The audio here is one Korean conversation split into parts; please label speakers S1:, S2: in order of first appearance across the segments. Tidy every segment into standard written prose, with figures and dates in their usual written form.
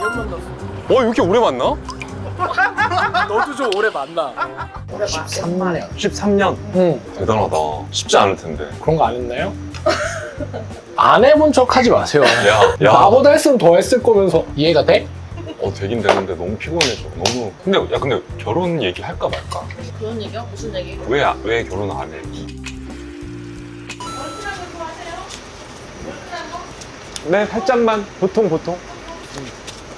S1: 2년 만났어.
S2: 이렇게 오래 만나?
S1: 너도 좀 오래 만나.
S3: 13년.
S2: 13년?
S3: 응.
S2: 대단하다. 쉽지 않을 텐데.
S3: 그런 거 안 했나요? 안 해본 척 하지 마세요.
S2: 야.
S3: 나보다 했으면 더 했을 거면서. 이해가 돼?
S2: 되긴 되는데 너무 피곤해져. 너무. 근데 결혼 얘기 할까 말까?
S4: 그런 얘기야? 무슨 얘기?
S2: 왜 결혼 안 해? 네, 살짝만. 보통.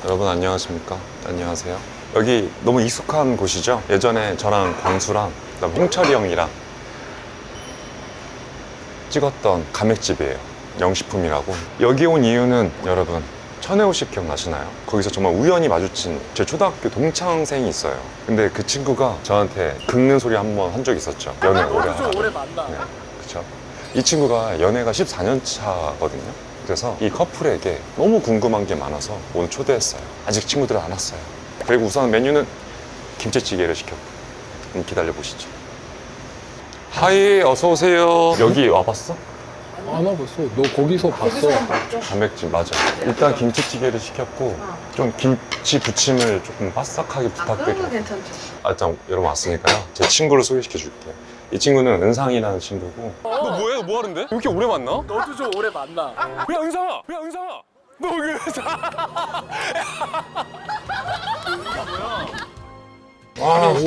S2: 여러분 안녕하십니까? 안녕하세요. 여기 너무 익숙한 곳이죠? 예전에 저랑 광수랑 그다음 홍철이 형이랑 찍었던 가맥집이에요. 영식품이라고. 여기 온 이유는 여러분 천혜호식 기억나시나요? 거기서 정말 우연히 마주친 제 초등학교 동창생이 있어요. 근데 그 친구가 저한테 긁는 소리 한 번 한 적이 있었죠. 연애 오래
S1: 너도 좀
S2: 하다가.
S1: 오래 만나.
S2: 네, 그쵸. 이 친구가 연애가 14년 차거든요. 그래서 이 커플에게 너무 궁금한 게 많아서 오늘 초대했어요. 아직 친구들은 안 왔어요. 그리고 우선 메뉴는 김치찌개를 시켰고 기다려보시죠. 하이, 어서오세요. 여기 와봤어?
S3: 안 와봤어. 너 거기서 봤어.
S2: 단백질 맞아. 일단 김치찌개를 시켰고 좀 김치 부침을 조금 바싹하게 부탁드려요.
S4: 괜찮죠.
S2: 일단 여러분 왔으니까요. 제 친구를 소개시켜 줄게요. 이 친구는 은상이라는 친구고. 너 뭐해? 너 뭐 하는데? 이렇게 오래 만나?
S1: 너도 좀 오래 만나.
S2: 야 은상아! 너 여기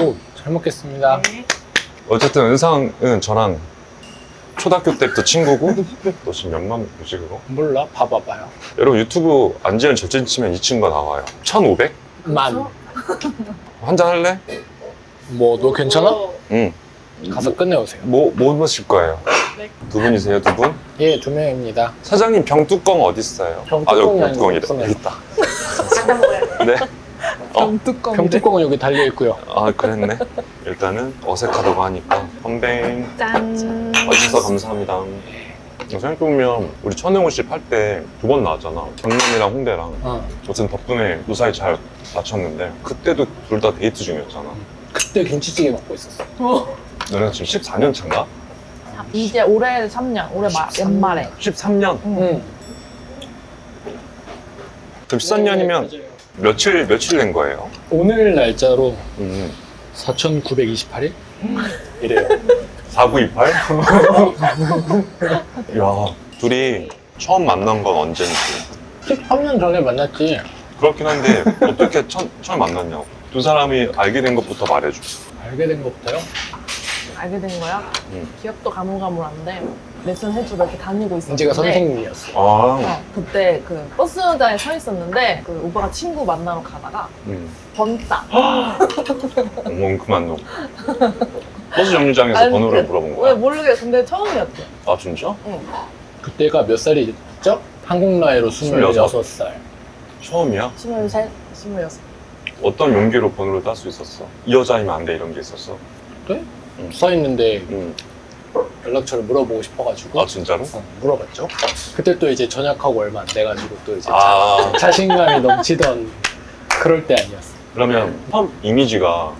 S3: 오, 잘 먹겠습니다.
S2: 어쨌든 은상은 저랑 초등학교 때부터 친구고. 너 지금 몇만 보지 그거?
S3: 몰라, 봐봐봐요.
S2: 여러분 유튜브 안지현 절친 치면 이 친구가 나와요. 1500?
S3: 만.
S2: 한잔 할래?
S3: 뭐, 너 괜찮아?
S2: 응.
S3: 가서 끝내오세요.
S2: 뭐 마실 거예요?
S4: 네.
S2: 두 분이세요? 두 분?
S3: 예, 2명입니다.
S2: 사장님 병뚜껑 어디 있어요?
S3: 병뚜껑이
S2: 여기
S3: 아니고
S2: 병뚜껑이래.
S3: 없어요.
S2: 여기 있다.
S4: 잠깐 먹어요.
S2: 네.
S3: 병뚜껑은 여기 달려있고요.
S2: 그랬네. 일단은 어색하다고 하니까 펀뱅.
S4: 짠.
S2: 와주셔서 감사합니다. 생각해보면 우리 천혜호 씨 팔 때 2번 나왔잖아. 경남이랑 홍대랑. 어쨌든 덕분에 무사히 잘 맞췄는데 그때도 둘 다 데이트 중이었잖아.
S3: 그때 김치찌개 먹고 있었어.
S2: 너네가 지금 14년 차인가?
S4: 이제 올해 3년, 올해 연말에.
S2: 13년?
S3: 응.
S2: 그럼 13년이면 며칠 된 거예요?
S3: 오늘 날짜로
S2: 음.
S3: 4,928일? 이래요.
S2: 4928? 야, 둘이 처음 만난 건 언제인지.
S3: 13년 전에 만났지.
S2: 그렇긴 한데 어떻게 처음 만났냐고. 두 사람이 알게 된 것부터 말해줘.
S3: 알게 된 것부터요?
S4: 알게 된 거야?
S2: 응.
S4: 기억도 가물가물한데 레슨 해주러 이렇게 다니고 있었는데
S3: 은지가 선생님이었어.
S4: 그때 그 버스장에 서 있었는데 그 오빠가 친구 만나러 가다가 번따
S2: 멍큼한 놈. 버스 정류장에서 번호를 물어본
S4: 왜
S2: 거야?
S4: 모르겠어. 근데 처음이었대.
S2: 아 진짜?
S4: 응.
S3: 그때가 몇 살이죠? 한국 나이로 26살.
S2: 처음이야?
S4: 23, 26.
S2: 어떤 용기로 번호를 딸 수 있었어? 이 여자이면 안 돼 이런 게 있었어?
S3: 그래?
S2: 응.
S3: 써있는데
S2: 응.
S3: 연락처를 물어보고 싶어가지고
S2: 아 진짜로?
S3: 물어봤죠. 그때 또 이제 전역하고 얼마 안 돼가지고 또 이제
S2: 아
S3: 자신감이 넘치던 그럴 때 아니었어.
S2: 그러면 처음 이미지가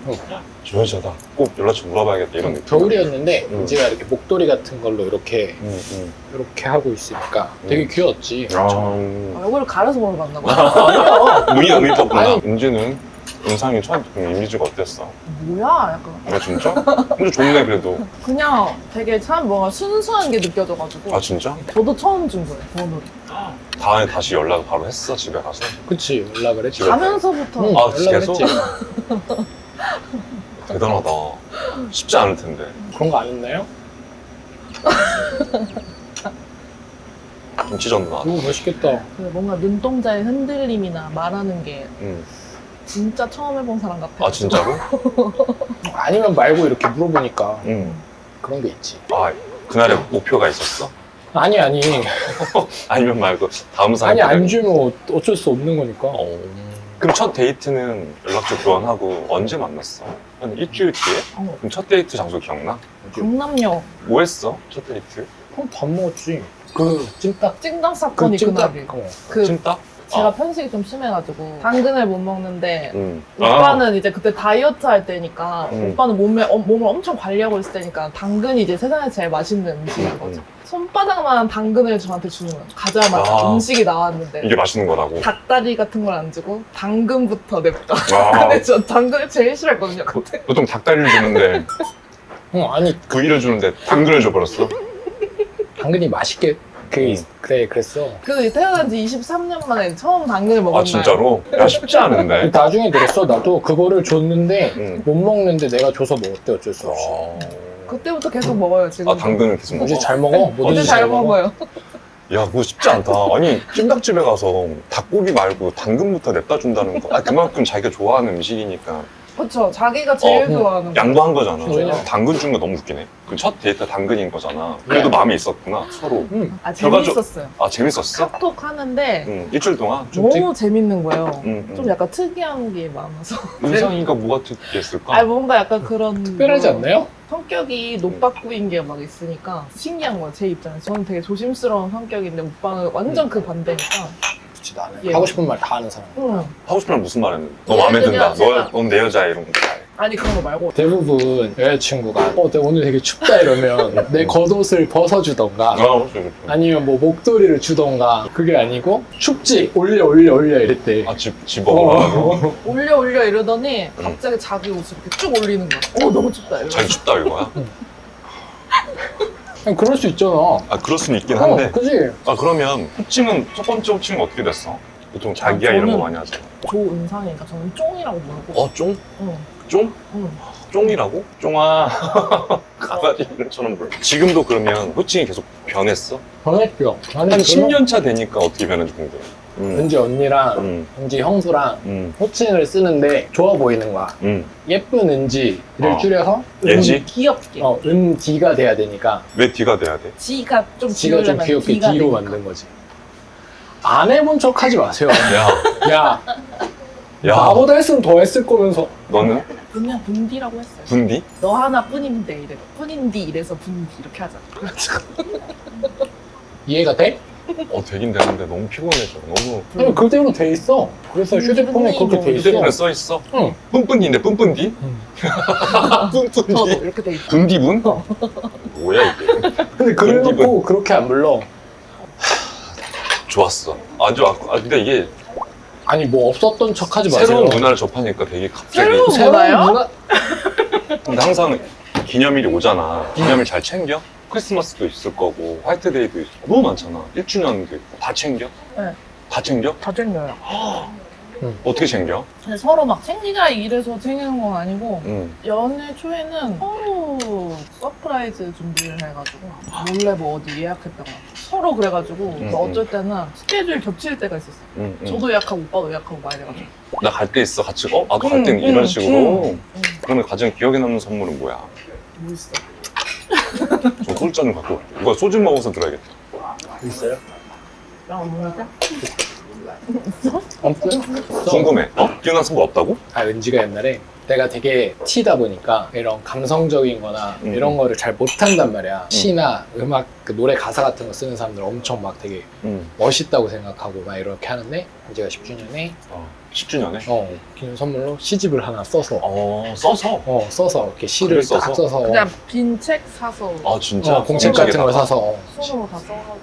S2: 저 여자다 꼭 연락처 물어봐야겠다 이런 느낌.
S3: 겨울이었는데
S2: 응.
S3: 은지가 이렇게 목도리 같은 걸로 이렇게 하고 있으니까 되게 귀여웠지.
S4: 얼굴을 가려서 물어봤나 봐.
S2: 눈이 너무 이뻤구나.
S4: 아니.
S2: 은지는 은상이 처음 이미지가 어땠어?
S4: 뭐야? 약간
S2: 아 진짜? 근데 좋네 그래도.
S4: 그냥 되게 참 뭔가 순수한 게 느껴져가지고
S2: 아 진짜?
S4: 저도 처음 준 거예요, 번호를.
S2: 다음에 다시 연락을 바로 했어 집에 가서?
S3: 그치, 연락을 했지.
S2: 집에
S4: 가면서부터
S3: 응,
S2: 아,
S3: 연락을
S2: 계속?
S3: 했지.
S2: 대단하다. 쉽지 않을 텐데.
S3: 그런 거 안 했나요?
S2: 김치전 나.
S3: 너무 멋있겠다.
S4: 그 뭔가 눈동자의 흔들림이나 말하는 게 진짜 처음 해본 사람 같아요.
S2: 아 진짜로?
S3: 아니면 말고 이렇게 물어보니까
S2: 응.
S3: 그런 게 있지.
S2: 아 그날에 목표가 있었어?
S3: 아니
S2: 아니면 말고 다음 사람.
S3: 아니 안 주면 어쩔 수 없는 거니까.
S2: 그럼 첫 데이트는 연락처 교환하고 언제 만났어? 한 일주일 뒤에? 그럼 첫 데이트 장소 기억나?
S4: 강남역
S2: 뭐 했어? 첫 데이트?
S3: 그럼 밥 먹었지. 그 찜닭
S4: 찡당 사건이 그날이.
S3: 어.
S4: 그
S2: 찜닭?
S4: 제가 편식이 좀 심해가지고 당근을 못 먹는데
S2: 아.
S4: 오빠는 이제 그때 다이어트 할 때니까
S2: 음.
S4: 오빠는 몸을 엄청 관리하고 있을 때니까 당근이 이제 세상에 제일 맛있는 음식인 거죠. 손바닥만한 당근을 저한테 주는 거예요. 가자마자
S2: 아.
S4: 음식이 나왔는데
S2: 이게 맛있는 거라고.
S4: 닭다리 같은 걸 안 주고 당근부터 냅다.
S2: 아.
S4: 근데 저 당근을 제일 싫어했거든요. 그때.
S2: 보통 닭다리를 주는데
S3: 아니
S2: 구이를 주는데 당근을 줘버렸어.
S3: 당근이 맛있게 그래 그랬어.
S4: 그 태어난 지 23년 만에 처음 당근을 먹은
S2: 아 진짜로? 야 쉽지 않은데.
S3: 나중에 들었어. 나도 그거를 줬는데
S2: 응.
S3: 못 먹는데 내가 줘서 먹었대. 어쩔 수 없이.
S4: 그때부터 계속 먹어요 지금.
S2: 아 당근을 계속 먹어?
S3: 이제 잘 먹어.
S2: 근데
S3: 뭐든지
S4: 근데 잘 먹어요.
S2: 야 그거 쉽지 않다. 아니 찜닭집에 가서 닭고기 말고 당근부터 냅다 준다는 거. 아 그만큼 자기가 좋아하는 음식이니까
S4: 그렇죠. 자기가 제일 좋아하는 거.
S2: 양보한 거잖아.
S3: 왜냐?
S2: 당근 준 거 너무 웃기네. 그 첫 데이트 당근인 거잖아. 그래도
S3: 네.
S2: 마음이 있었구나 서로.
S3: 응.
S4: 아
S2: 결과적-
S4: 재밌었어요.
S2: 아 재밌었어?
S4: 카톡 하는데
S2: 응 일주일 동안.
S4: 너무 재밌는 거예요.
S2: 응,
S4: 좀 약간 특이한 게 많아서.
S2: 은상이가 뭐가 특이했을까?
S4: 아 뭔가 약간 그런
S3: 특별하지
S4: 뭐
S3: 않나요?
S4: 성격이 노빠꾸인 게 막 있으니까 신기한 거야 제 입장에서. 저는 되게 조심스러운 성격인데 오빠는 완전 그 반대니까.
S3: 그렇지 나는
S4: 예.
S3: 하고 싶은 말 다 하는 사람.
S4: 응.
S2: 하고 싶은 말 무슨 말 했는데? 너 마음에 든다.
S4: 제가-
S2: 넌 내 여자야 이런 거.
S4: 아니 그런 거 말고
S3: 대부분 여자친구가 내가 오늘 되게 춥다 이러면 내 겉옷을 벗어주던가
S2: 그렇죠.
S3: 아니면 뭐 목도리를 주던가 그게 아니고 춥지? 올려 이랬대.
S2: 아 집어보라고?
S4: 올려 이러더니 갑자기 자기 옷을 이렇게 쭉 올리는 거야. 너무 춥다 이러면서.
S2: 자기 춥다 이거야?
S3: 그냥 그럴 수 있잖아.
S2: 아 그럴 수는 있긴 한데.
S3: 그지?
S2: 아 그러면 호칭은 첫 번째 호칭은 어떻게 됐어? 보통 자기야 이런 거
S4: 저는-
S2: 많이 하잖아.
S4: 조은상이니까 저는 쫑이라고 부르고.
S2: 쫑?
S4: 응.
S2: 쫑?
S4: 응.
S2: 쫑이라고? 쫑아 강아지 이름처럼 불러. 지금도 그러면 호칭이 계속 변했어?
S3: 변했죠. 나는
S2: 한
S3: 그런-
S2: 10년 차 되니까 어떻게 변했는지 궁금해.
S3: 은지 언니랑 은지 형수랑 호칭을 쓰는데 좋아 보이는 거야. 예쁜 은지를
S2: 어.
S3: 줄여서
S2: 예지?
S4: 귀엽게.
S3: 은디가 돼야 되니까
S2: 왜 D가 돼야 돼?
S4: 지가 좀
S3: 지가 좀
S4: 지으려면
S3: 귀엽게
S4: D가
S3: D로
S4: 되니까.
S3: 만든 거지. 안 해본 척 하지 마세요.
S2: 야,
S3: 야,
S2: 야,
S3: 나보다 했으면 더 했을 거면서.
S2: 너는
S4: 그냥 분디라고 했어요.
S2: 분디?
S4: 너 하나뿐인데 이래. 뿐인디 이래서 분디 이렇게 하자. 그렇죠.
S3: 이해가 돼?
S2: 되긴 되는데 너무 피곤해져. 너무
S3: 아니, 그대로 돼 있어. 그래서 휴대폰에 그렇게 돼 있어.
S2: 휴대폰에 써 있어.
S3: 응.
S2: 뿜뿜디인데 뿜뿜디?
S4: 저도
S2: 뿜뿜디?
S4: 이렇게 돼 있어.
S2: 분디분? 뭐야 이게?
S3: 근데 그래놓고 그렇게 안 불러.
S2: 좋았어. 안 좋았고. 근데 이게
S3: 아니 뭐 없었던 척 하지 마세요.
S2: 새로운 문화를 접하니까 되게 갑자기.
S4: 새로운 문화요?
S3: 문화?
S2: 근데 항상 기념일이 오잖아. 기념일 잘 챙겨? 크리스마스도 있을 거고 화이트데이도 있고 너무 많잖아. 1주년도 있고 다 챙겨?
S4: 네.
S2: 다 챙겨?
S4: 다 챙겨요.
S2: 어떻게 챙겨?
S4: 근데 서로 막 챙기자 이래서 챙기는 건 아니고
S2: 응.
S4: 연애 초에는 서로 서프라이즈 준비를 해가지고 몰래 뭐 어디 예약했다가 서로 그래가지고 뭐 어쩔 때는 스케줄 겹칠 때가 있었어요.
S2: 응, 응.
S4: 저도 예약하고 오빠도 예약하고 많이 돼가지고.
S2: 나 갈 때 있어 같이. 나도 갈 때는 이런 식으로.
S4: 응.
S2: 그러면 가장 기억에 남는 선물은 뭐야?
S4: 뭐 있어?
S2: 저 소주 좀 갖고 올게. 이거 소주 먹어서 들어야겠다.
S3: 있어요?
S4: 야 먹을까?
S3: 없어요?
S2: 궁금해. 기억나는 선물 없다고?
S3: 은지가 옛날에 내가 되게 T다 보니까 이런 감성적인 거나 이런 거를 잘 못한단 말이야. 시나 음악, 그 노래 가사 같은 거 쓰는 사람들 엄청 막 되게
S2: 응.
S3: 멋있다고 생각하고 막 이렇게 하는데 은지가 10주년에
S2: 10주년에?
S3: 기념 선물로 시집을 하나 써서
S2: 써서?
S3: 써서 이렇게 시를
S2: 글을
S3: 딱
S2: 써서?
S3: 써서
S4: 그냥 빈 책 사서
S2: 진짜?
S3: 공책 같은 걸 사서
S4: 손으로 다 써가지고.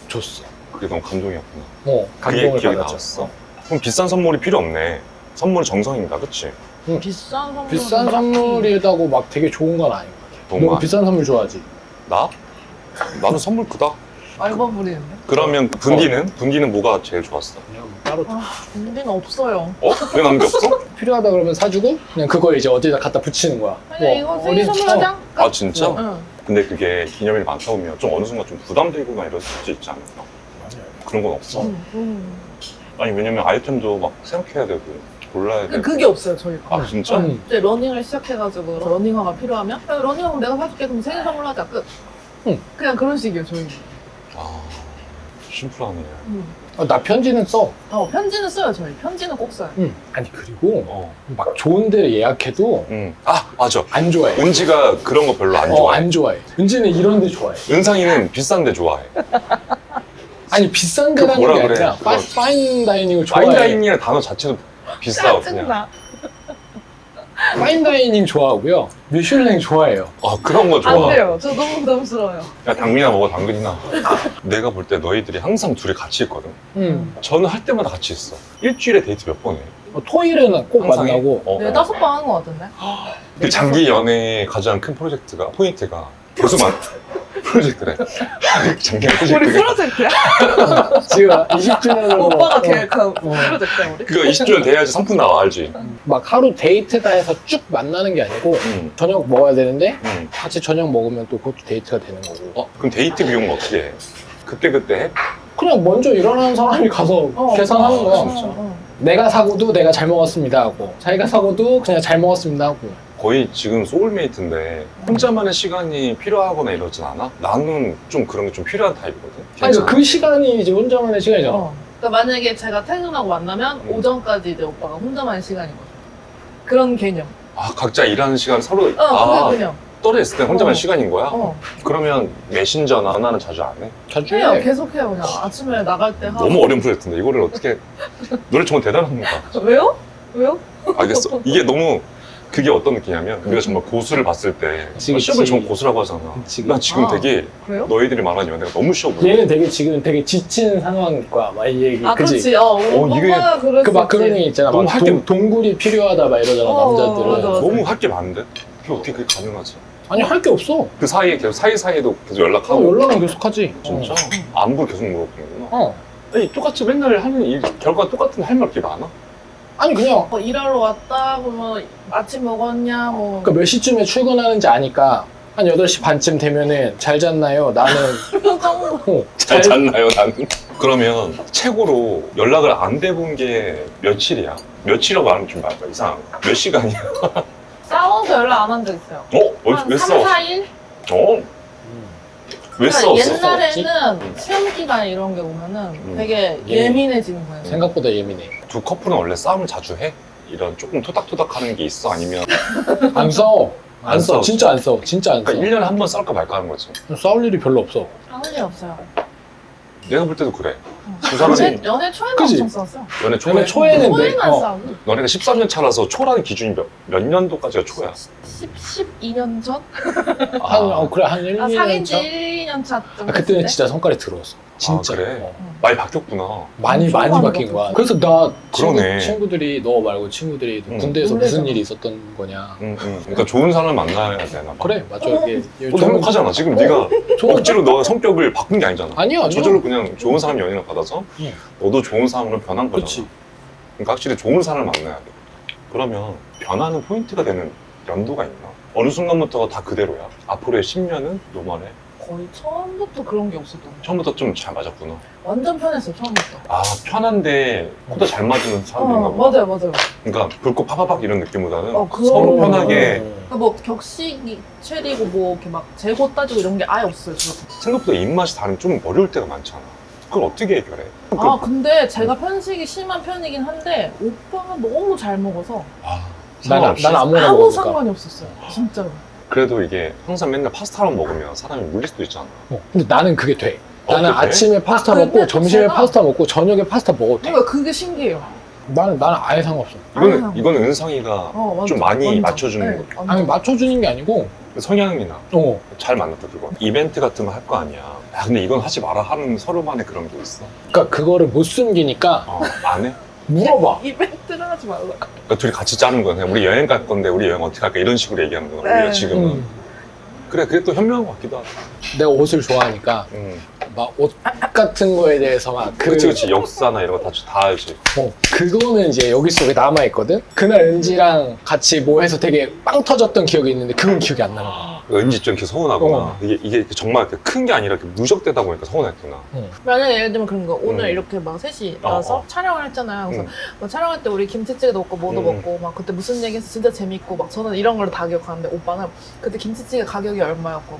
S3: 줬어.
S2: 그게 너무 감동이었구나.
S3: 감동을
S2: 그게 기억이
S3: 받았죠.
S2: 나왔어. 그럼 비싼 선물이 필요 없네. 선물은 정성인가, 그치?
S4: 비싼 선물.
S3: 비싼 선물이라고 막 되게 좋은 건 아닌 것 같아.
S2: 정말?
S3: 너 비싼 선물 좋아하지?
S2: 나? 나는 선물 크다.
S4: 알바 부리는데?
S2: 그러면 분디는? 분디는 뭐가 제일 좋았어?
S3: 그냥 뭐 따로
S4: 분디는 없어요.
S2: 왜 남는 게 없어?
S3: 필요하다 그러면 사주고 그냥 그걸 이제 어디다 갖다 붙이는 거야.
S4: 아니 이거 생일 선물 하자.
S2: 아 진짜?
S4: 응.
S2: 근데 그게 기념일 많다 보면 좀 어느 순간 좀 부담되거나 이럴 수 있지 않을까? 그런 건 없어? 아니 왜냐면 아이템도 막 생각해야 되고 골라야 되고.
S4: 그게 없어요 저희가.
S2: 아 진짜?
S4: 이제 러닝을 시작해가지고 러닝화가 필요하면 야, 러닝화 내가 사줄게 그럼 생일 선물 하자 끝.
S3: 응.
S4: 그냥 그런 식이에요 저희는.
S2: 심플하네.
S3: 나 편지는 써.
S4: 편지는 써요 저희. 편지는 꼭 써요.
S3: 아니 그리고 막 좋은 데를 예약해도
S2: 맞아.
S3: 안 좋아해.
S2: 은지가 그런 거 별로 안 좋아해.
S3: 안 좋아해. 은지는 이런 데 좋아해.
S2: 은상이는 비싼 데 좋아해.
S3: 아니 비싼
S2: 그
S3: 데라는
S2: 뭐라
S3: 게
S2: 그래?
S3: 아니라
S2: 그거-
S3: 파인 다이닝을 좋아해.
S2: 파인다이닝이라는 단어 자체도 비싸 그냥.
S4: 짜증나.
S3: 파인 다이닝 좋아하고요. 미슐랭 좋아해요.
S2: 그런 거
S4: 안
S2: 좋아.
S4: 돼요. 저 너무 부담스러워요.
S2: 야 당근이나 먹어 당근이나. 내가 볼 때 너희들이 항상 둘이 같이 있거든. 저는 할 때마다 같이 있어. 일주일에 데이트 몇 번 해?
S3: 토요일에는 꼭
S2: 항상 해?
S3: 만나고.
S4: 네, 5번 하는 것 같은데.
S2: 그 장기 연애의 가장 큰 프로젝트가 포인트가 계속 프로젝트래. 장기
S4: 우리
S2: 프로젝트가
S4: 프로젝트야?
S3: 지금 20주년으로
S4: 오빠가 계획한 프로젝트야, 우리?
S2: 그거 20주년 돼야지 상품 나와 알지?
S3: 막 하루 데이트다 해서 쭉 만나는 게 아니고 저녁 먹어야 되는데 같이 저녁 먹으면 또 그것도 데이트가 되는 거고.
S2: 그럼 데이트 비용은 어떻게 해? 그때 해?
S3: 그냥 먼저 일어나는 사람이 가서 계산하는 거야.
S2: 진짜?
S3: 내가 사고도 내가 잘 먹었습니다 하고 자기가 사고도 그냥 잘 먹었습니다 하고.
S2: 거의 지금 소울메이트인데 혼자만의 시간이 필요하거나 이러진 않아? 나는 좀 그런 게 좀 필요한 타입이거든.
S3: 아니
S2: 괜찮아?
S3: 그 시간이 이제 혼자만의 시간이잖아.
S4: 그러니까 만약에 제가 퇴근하고 만나면 오전까지 이제 오빠가 혼자만의 시간인 거죠. 그런 개념.
S2: 각자 일하는 시간 서로
S4: 그게 개념.
S2: 떨어 있을 때 혼자만의 시간인 거야?
S4: 어.
S2: 그러면 메신저나 전화는 자주 안 해?
S3: 자주
S4: 해요.
S3: 해.
S4: 계속 해요. 그냥 아침에 나갈 때 하고.
S2: 너무 어려운 프로젝트인데 이거를 어떻게 노래 정말 대단한 거다.
S4: 왜요? 왜요?
S2: 알겠어. 이게 너무 그게 어떤 느낌이냐면 우리가 정말 고수를 봤을 때
S3: 그치,
S2: 시험을
S3: 그치.
S2: 정 고수라고 하잖아.
S3: 그치,
S2: 나 지금
S4: 아.
S2: 되게
S4: 그래요?
S2: 너희들이 말하는 연애가 너무 쉬워 보여.
S3: 얘는 되게 지금 되게 지친 상황일 거야. 막 이 얘기.
S4: 아,
S3: 그치?
S4: 그렇지.
S2: 이게
S4: 오빠가 그럴
S3: 그 막
S4: 수
S3: 그런
S4: 있지.
S3: 얘기 있잖아.
S2: 너무
S3: 막
S2: 할 게-
S3: 동굴이 필요하다 막 이러잖아 남자들은.
S4: 맞아, 맞아.
S2: 너무 할 게 많은데? 그게 어떻게 그게 가능하지?
S3: 아니 할 게 없어.
S2: 그 사이에 계속 사이사이에도 계속 연락하고
S3: 연락은 계속하지.
S2: 진짜? 안부 계속 물어보는구나.
S3: 어.
S2: 아니 똑같이 맨날 하는 일 결과 똑같은 할 말 게 많아?
S3: 아니 그냥
S4: 일하러 왔다 그러면 아침 먹었냐 뭐.
S3: 그몇 시쯤에 출근하는지 아니까 한 8시 반쯤 되면은 잘 잤나요? 나는
S2: 잘 잤나요 나는? 그러면 최고로 연락을 안 돼본 게 며칠이야? 며칠이라고 말하면 좀 말까 이상한 거. 몇 시간이야?
S4: 싸워서 연락 안 한 적 있어요. 한
S2: 왜
S4: 3,
S2: 싸웠어?
S4: 4일?
S2: 왜 싸웠어?
S4: 옛날에는 시험 기간 이런 게 오면은 되게 예민해지는 거예요.
S3: 생각보다 예민해.
S2: 두 커플은 원래 싸움을 자주 해? 이런 조금 토닥토닥 하는 게 있어? 아니면
S3: 안 싸워. 안 싸워.
S2: 싸워.
S3: 진짜 안 싸워. 진짜 안 싸워.
S2: 그러니까 1년에 한 번 싸울까 말까 하는 거지.
S3: 싸울 일이 별로 없어.
S4: 아무 일 없어요.
S2: 내가 볼 때도 그래. 두 사람이
S4: 연애 초에는
S3: 그치?
S4: 엄청 싸웠어요.
S2: 연애 초에
S3: 처음에 초에는
S4: 초에는 안
S3: 어.
S4: 싸우고.
S2: 너네가 13년 차라서 초라는 기준이 몇 년도까지가 초야?
S4: 12년 전?
S3: 그래 한 1, 2년
S4: 사귄 지
S3: 차?
S4: 1년 차 정도
S3: 그때는
S4: 됐을
S3: 진짜 성깔이 들어왔어. 진짜.
S2: 그래?
S3: 어.
S2: 많이 바뀌었구나.
S3: 많이
S4: 엄청
S3: 많이
S4: 많이
S3: 바뀐 거야.
S4: 바뀌었어.
S3: 그래서 나
S2: 그러네.
S3: 친구들이 너 말고 친구들이 군대에서
S4: 놀래잖아.
S3: 무슨 일이 있었던 거냐.
S2: 그러니까 좋은 사람을 만나야 되나 봐.
S3: 그래 맞아. 이게
S2: 너도 행복하잖아. 지금 네가
S3: 좋은-
S2: 억지로 너 성격을 바꾼 게 아니잖아.
S3: 아니야.
S2: 저절로 그냥 좋은 사람 연인을 받아서
S3: 응.
S2: 너도 좋은 사람으로 변한 거잖아.
S3: 그렇지.
S2: 그러니까 확실히 좋은 사람을 만나야 돼. 그러면 변하는 포인트가 되는 연도가 있나? 어느 순간부터가 다 그대로야. 앞으로의 10년은 노멀해.
S4: 거의 처음부터 그런 게 없었던 거예요.
S2: 처음부터 좀 잘 맞았구나.
S4: 완전 편했어요, 처음부터.
S2: 편한데 코드 잘 맞는 사람인가 봐.
S4: 맞아요.
S2: 그러니까 불꽃 파바박 이런 느낌보다는
S4: 그런
S2: 서로
S4: 거.
S2: 편하게
S4: 그러니까 뭐 격식이 체리고 뭐 이렇게 막 재고 따지고 이런 게 아예 없어요, 저.
S2: 생각보다 입맛이 다른 좀 어려울 때가 많잖아. 그걸 어떻게 해결해?
S4: 근데 제가 편식이 심한 편이긴 한데 오빠가 너무 잘 먹어서
S2: 상관없이.
S3: 난 아무거나
S4: 아무
S3: 먹으니까.
S4: 상관이 없었어요, 진짜로.
S2: 그래도 이게 항상 맨날 파스타만 먹으면 사람이 물릴 수도 있잖아.
S3: 근데 나는 그게 돼. 나는
S2: 그래?
S3: 아침에 파스타
S4: 근데
S3: 먹고
S4: 또
S3: 점심에
S4: 제가-
S3: 파스타 먹고 저녁에 파스타 먹어도 돼.
S4: 그러니까 그게 신기해요.
S3: 나는 아예 상관없어.
S2: 이거는 은상이가
S4: 완전,
S2: 좀 많이
S4: 완전.
S2: 맞춰주는
S4: 네,
S2: 거.
S4: 완전.
S3: 아니 맞춰주는 게 아니고
S2: 성향이나
S3: 어
S2: 잘 만났다 그거. 이벤트 같은 거 할 거 아니야. 야, 근데 이건 하지 마라 하는 서로만의 그런 게 있어.
S3: 그러니까 그거를 못 숨기니까
S2: 안 해?
S3: 물어봐.
S4: 이벤트를 하지 말라.
S2: 그러니까 둘이 같이 짜는 거야. 그냥 우리 여행 갈 건데 우리 여행 어떻게 할까 이런 식으로 얘기하는 거야. 우리가
S4: 네.
S2: 지금은. 그래, 그게 또 현명한 것 같기도 하다.
S3: 내가 옷을 좋아하니까 막 옷 같은 거에 대해서 막
S2: 그치. 역사나 이런 거 다 알지.
S3: 그거는 이제 여기 속에 남아 있거든. 그날 은지랑 같이 뭐 해서 되게 빵 터졌던 기억이 있는데 그건 기억이 안 나는 거야.
S2: 은지 좀 이렇게 서운하구나.
S3: 어.
S2: 이게 정말 큰 게 아니라 이렇게 누적되다 보니까 서운했구나.
S4: 만약에 예를 들면 그런 거 오늘
S2: 음.
S4: 이렇게 막 셋이 나와서 촬영을 했잖아요. 그래서 뭐 촬영할 때 우리 김치찌개도 먹고 뭐도 먹고 막 그때 무슨 얘기해서 진짜 재밌고 막 저는 이런 걸 다 기억하는데 오빠는 그때 김치찌개 가격이 얼마였고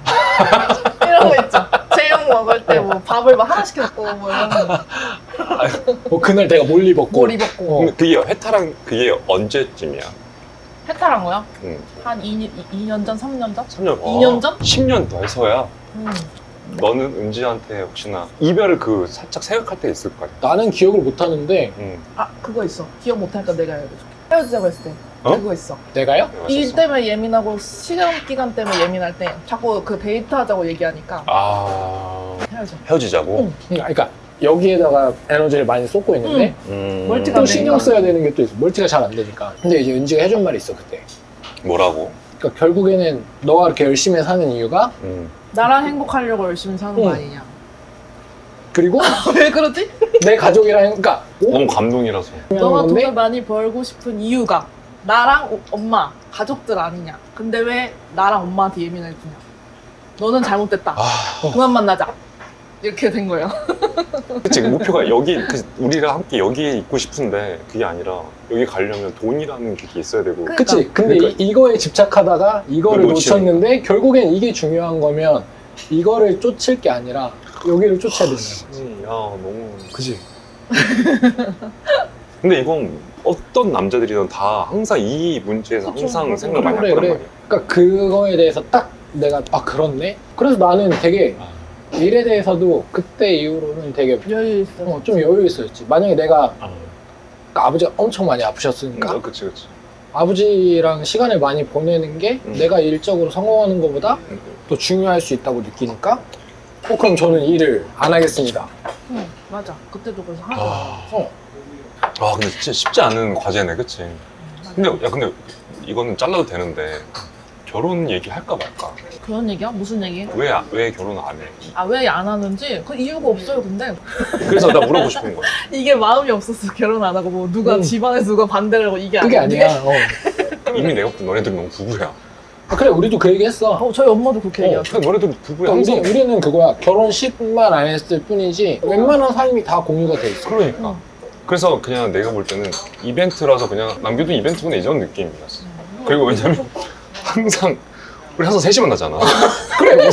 S4: 이런 거 있죠. 제육 먹을 때 뭐 밥을 막 하나씩 먹고 뭐 이런 거.
S3: 그날 내가 뭘 입었고
S4: 뭘 입었고.
S2: 근데 그게 회타랑 그게 언제쯤이야?
S4: 해탈한 거야?
S2: 응.
S4: 한 2년 전, 3년 전?
S2: 3년.
S4: 2년 전?
S2: 10년 더 해서야. 너는 은지한테 혹시나 이별을 그 살짝 생각할 때 있을 거 아니야?
S3: 나는 기억을 못 하는데
S4: 아 그거 있어. 기억 못하니까 내가 알려줄게. 헤어지자고 했을 때
S2: 어?
S4: 그거 있어.
S3: 내가요?
S4: 일 때문에 예민하고 시간 기간 때문에 예민할 때 자꾸 그 데이트하자고 얘기하니까
S2: 아
S4: 헤어져.
S2: 헤어지자고?
S3: 그러니까 여기에다가 에너지를 많이 쏟고 있는데
S4: 멀티가
S3: 또 신경 써야 되는 게 또 있어. 멀티가 잘 안 되니까. 근데 이제 은지가 해준 말이 있어 그때.
S2: 뭐라고?
S3: 그러니까 결국에는 너가 이렇게 열심히 사는 이유가
S4: 나랑 행복하려고 열심히 사는 거
S3: 응.
S4: 아니냐.
S3: 그리고
S4: 왜 그러지?
S3: 내 가족이랑 그러니까
S2: 너무 감동이라서.
S4: 너가
S3: 건데
S4: 돈을 많이 벌고 싶은 이유가 나랑 엄마, 가족들 아니냐. 근데 왜 나랑 엄마한테 예민해지냐. 너는 잘못됐다. 그만 만나자. 이렇게 된 거예요.
S2: 그치 목표가 여기 우리랑 함께 여기에 있고 싶은데 그게 아니라 여기 가려면 돈이라는 게 있어야 되고
S4: 그러니까.
S3: 그치. 근데
S2: 그러니까.
S3: 이거에 집착하다가 이거를
S2: 놓치니까.
S3: 놓쳤는데 결국엔 이게 중요한 거면 이거를 쫓을 게 아니라 여기를 쫓아야 되는 거지.
S2: 야 너무
S3: 그치.
S2: 근데 이건 어떤 남자들이든 다 항상 이 문제에서
S4: 그쵸,
S2: 항상
S4: 맞아.
S2: 생각 많이
S3: 그래,
S2: 할 거란
S3: 그래.
S2: 말이야.
S3: 그러니까 그거에 대해서 딱 내가 그렇네? 그래서 나는 되게 일에 대해서도 그때 이후로는 되게
S4: 여유 있어.
S3: 좀 여유 있었지. 만약에 내가 아버지가 엄청 많이 아프셨으니까
S2: 그치 그치.
S3: 아버지랑 시간을 많이 보내는 게 내가 일적으로 성공하는 것보다 더 중요할 수 있다고 느끼니까 그럼 저는 일을 안 하겠습니다.
S4: 응, 맞아. 그때도 그래서 하지 마.
S2: 아 근데 진짜 쉽지 않은 과제네 그치. 근데 이거는 잘라도 되는데 결혼 얘기 할까 말까?
S4: 그런 얘기야? 무슨 얘기?
S2: 왜 결혼 안 해?
S4: 아, 왜 안 하는지? 그 이유가 없어요, 근데.
S2: 그래서 나 물어보고 싶은 거야.
S4: 이게 마음이 없었어, 결혼 안 하고. 뭐, 누가 집안에서 누가 반대를 하고 이게
S3: 그게
S4: 아닌데.
S3: 아니야.
S2: 이미 내가 볼 때 너네들은 너무 부부야.
S3: 그래 우리도 그 얘기 했어.
S4: 저희 엄마도 그렇게 얘기하죠.
S2: 그냥 너네들은 부부야.
S3: 그러니까
S2: 항상.
S3: 우리는 그거야. 결혼식만 안 했을 뿐이지 웬만한 삶이 다 공유가 돼 있어.
S2: 그러니까. 그래서 그냥 내가 볼 때는 이벤트라서 그냥 남겨둔 이벤트구나 이런 느낌이었어. 그리고 왜냐면 항상 우리 항상 셋이 만나잖아.
S3: 그래.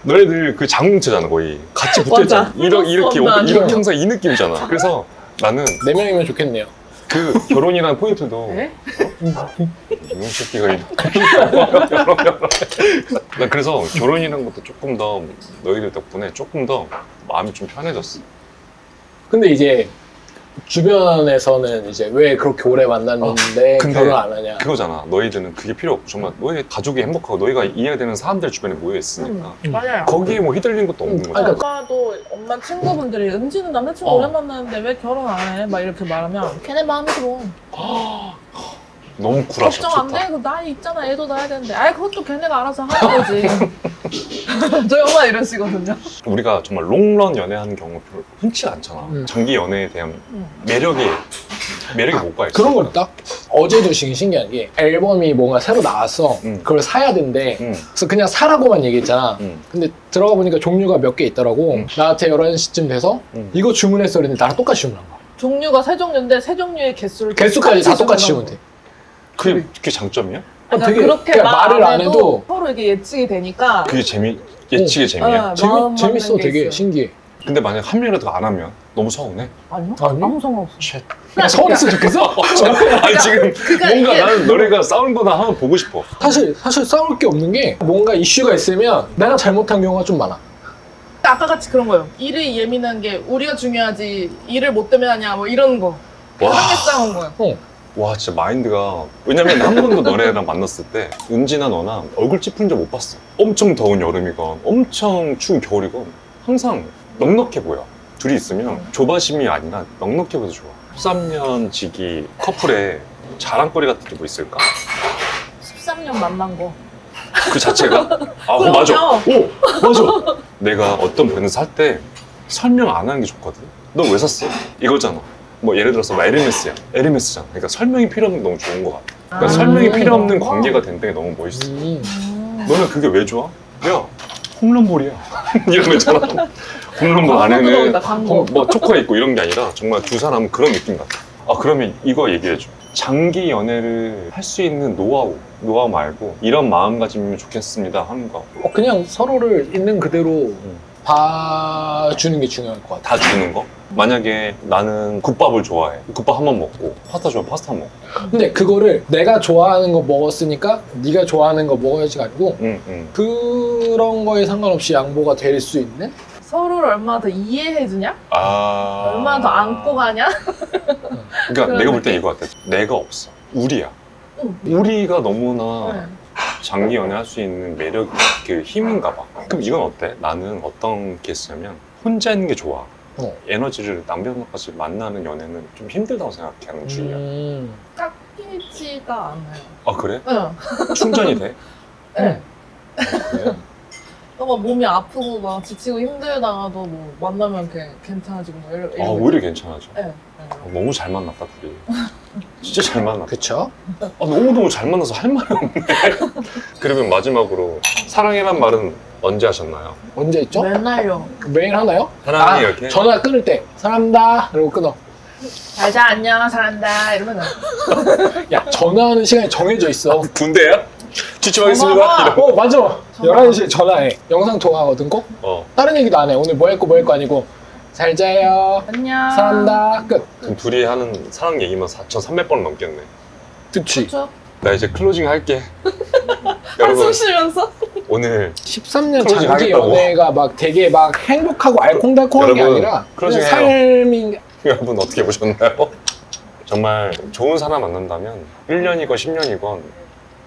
S2: 너네들 그 장뭉체잖아 거의. 같이 붙어있잖아.
S4: 맞아.
S2: 이렇게
S4: 맞아.
S2: 이렇게 항상 이 느낌이잖아. 그래서 나는
S3: 4명이면 좋겠네요.
S2: 그 결혼이라는 포인트도
S4: 네?
S2: 이놈 새끼가 나 그래서 결혼이라는 것도 조금 더 너희들 덕분에 조금 더 마음이 좀 편해졌어.
S3: 근데 이제 주변에서는 이제 왜 그렇게 오래 만났는데
S2: 근데
S3: 결혼 안 하냐.
S2: 그거잖아. 너희들은 그게 필요 없고 정말 너희 가족이 행복하고 너희가 이해가 되는 사람들 주변에 모여 있으니까
S4: 맞아요.
S2: 거기에 뭐 휘둘리는 것도 없는 거잖아.
S4: 엄마도 엄마 친구분들이 은지는 남자친구 오래 만나는데 왜 결혼 안 해? 막 이렇게 말하면 걔네 마음이 들어.
S2: 너무 쿨하셔.
S4: 걱정 안 돼. 그 나이 있잖아. 애도 낳아야 되는데. 아이 그것도 걔네가 알아서 하는 거지. 저희 엄마 이러시거든요.
S2: 우리가 정말 롱런 연애하는 경우 별로 흔치가 않잖아. 장기 연애에 대한 매력이 못 가 있어.
S3: 그런 걸 딱 어제도 신기한 게 앨범이 뭔가 새로 나왔어. 그걸 사야 된대. 그래서 그냥 사라고만 얘기했잖아. 근데 들어가 보니까 종류가 몇 개 있더라고. 나한테 11시쯤 돼서 이거 주문했어 그랬는데 나랑 똑같이 주문한 거야.
S4: 종류가 세 종류인데 세 종류의 개수를
S3: 개수까지 다 똑같이 주면 돼.
S2: 그게 장점이야?
S4: 그러니까
S3: 되게
S4: 그렇게
S3: 그냥 말을 안
S4: 해도
S3: 해도
S4: 서로 이게 예측이 되니까.
S2: 그게 예측의 재미야?
S4: 마음
S3: 재밌어.
S4: 맞는 게
S3: 되게
S4: 있어요.
S3: 신기해.
S2: 근데 만약 한 명이라도 안 하면 너무 서운해?
S4: 아니요?
S3: 아니?
S4: 아무 상관없어.
S2: 쉣.
S3: 야, 서운했으면 좋겠어?
S2: 아니 지금
S4: 그러니까
S2: 뭔가
S4: 이게-
S2: 나는 너네가 싸우는 거나 한번 보고 싶어.
S3: 사실 싸울 게 없는 게 뭔가 이슈가 있으면 내가 잘못한 경우가 좀 많아.
S4: 아까 같이 그런 거예요. 일이 예민한 게 우리가 중요하지 일을 못 때문에 하냐 뭐 이런 거. 그런 게 싸운 거예요.
S2: 와 진짜 마인드가 왜냐면 한 번도 너네랑 만났을 때 은지나 너나 얼굴 찌푸린 적 못 봤어. 엄청 더운 여름이건 엄청 추운 겨울이건 항상 넉넉해 보여. 둘이 있으면 조바심이 아니라 넉넉해 보여서 좋아. 13년 지기 커플의 자랑거리 같은 게 뭐 있을까?
S4: 13년 만난 거.
S2: 그 자체가 아
S4: 그럼요.
S2: 맞아. 오 맞아. 내가 어떤 브랜드 살 때 설명 안 하는 게 좋거든. 너 왜 샀어? 이거잖아. 뭐 예를 들어서 뭐 에르메스야. 에르메스잖아. 그러니까 설명이 필요 없는 게 너무 좋은 것 같아. 그러니까 설명이 필요 없는 관계가 된다는 게 너무 멋있어. 너는 그게 왜 좋아? 야 홈런볼이야. 이런 거 있잖아. 홈런볼 안에는
S4: 광고다, 광고.
S2: 뭐 초코가 있고 이런 게 아니라 정말 두 사람은 그런 느낌 같아. 아 그러면 이거 얘기해줘. 장기 연애를 할 수 있는 노하우 말고 이런 마음가짐이면 좋겠습니다 하는 거.
S3: 그냥 서로를 있는 그대로 봐주는 게 중요할 것 같아.
S2: 다 주는 거? 만약에 나는 국밥을 좋아해. 국밥 한 번 먹고 파스타 좋아해. 파스타 한 번 먹고.
S3: 근데 그거를 내가 좋아하는 거 먹었으니까 네가 좋아하는 거 먹어야지가 아니고
S2: 응.
S3: 그런 거에 상관없이 양보가 될 수 있는?
S4: 서로를 얼마나 더 이해해주냐?
S2: 아.
S4: 얼마나 더 안고 가냐?
S2: 그러니까 내가 볼 때 이거 같아. 내가 없어. 우리야.
S4: 응.
S2: 우리가 너무나
S4: 네.
S2: 장기 연애할 수 있는 매력, 그 힘인가 봐. 그럼 이건 어때? 나는 어떤 케이스냐면 혼자 있는 게 좋아. 에너지를 낭비하면까지 만나는 연애는 좀 힘들다고 생각하는 중이야.
S4: 깎이지가 않아요.
S2: 아 그래?
S4: 응.
S2: 충전이 돼?
S4: 네.
S2: 그래?
S4: 막 몸이 아프고 막 지치고 힘들다가도 뭐 만나면 괜찮아지고 뭐
S2: 아 오히려 괜찮아져.
S4: 네.
S2: 너무 잘 만났다 둘이. 진짜 잘 만났다.
S3: 그쵸?
S2: 아, 너무너무 잘 만나서 할 말이 없네. 그러면 마지막으로 사랑이란 말은 언제 하셨나요?
S3: 언제 있죠?
S4: 맨날요.
S3: 매일 하나요?
S2: 사랑해 이렇게?
S3: 전화 끊을 때 사랑합니다 이러고 끊어.
S4: 잘자 안녕 사랑한다 이러면
S3: 야 전화하는 시간이 정해져 있어.
S2: 군대야? 지침하겠습니다.
S4: 전화가-
S2: 이러고.
S3: 맞아. 11시에 전화해. 영상 통화하거든 꼭. 다른 얘기도 안 해. 오늘 뭐 했고 뭐 했고 아니고 잘 자요.
S4: 안녕.
S3: 사랑한다. 끝.
S2: 그럼 둘이 하는 사랑 얘기만 4,300번 넘겠네.
S3: 그치.
S4: 그쵸?
S2: 나 이제 클로징 할게.
S4: 한숨
S2: 여러분
S4: 쉬면서
S2: 오늘
S3: 13년
S2: 클로징
S3: 장기
S2: 하겠다고.
S3: 연애가 막 되게 막 행복하고 알콩달콩한 게
S2: 여러분,
S3: 아니라
S2: 클로징
S3: 그냥 삶인
S2: 여러분 어떻게 보셨나요? 정말 좋은 사람 만난다면 1년이건 10년이건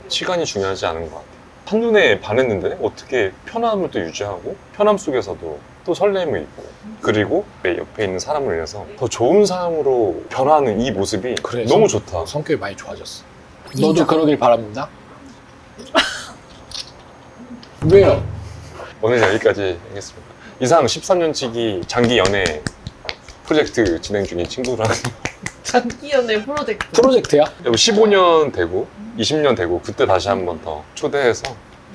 S2: 시간이 중요하지 않은 것 같아요. 한눈에 반했는데 어떻게 편함을 또 유지하고 편함 속에서도 또 설렘이 있고 그리고 내 옆에 있는 사람을 위해서 더 좋은 사람으로 변하는 이 모습이
S3: 그래서
S2: 너무 좋다.
S3: 성격이 많이 좋아졌어. 너도 그러길 바랍니다. 왜요?
S2: 오늘 여기까지 하겠습니다. 이상 13년치기 장기 연애 프로젝트 진행 중인 친구랑
S4: 장기 연애 프로젝트.
S3: 프로젝트야?
S2: 15년 되고 20년 되고 그때 다시 한 번 더 초대해서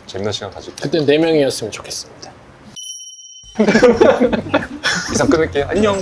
S2: 재밌는 시간 가질게요.
S3: 그땐 4명이었으면 좋겠습니다.
S2: 이상 끊을게요. 안녕.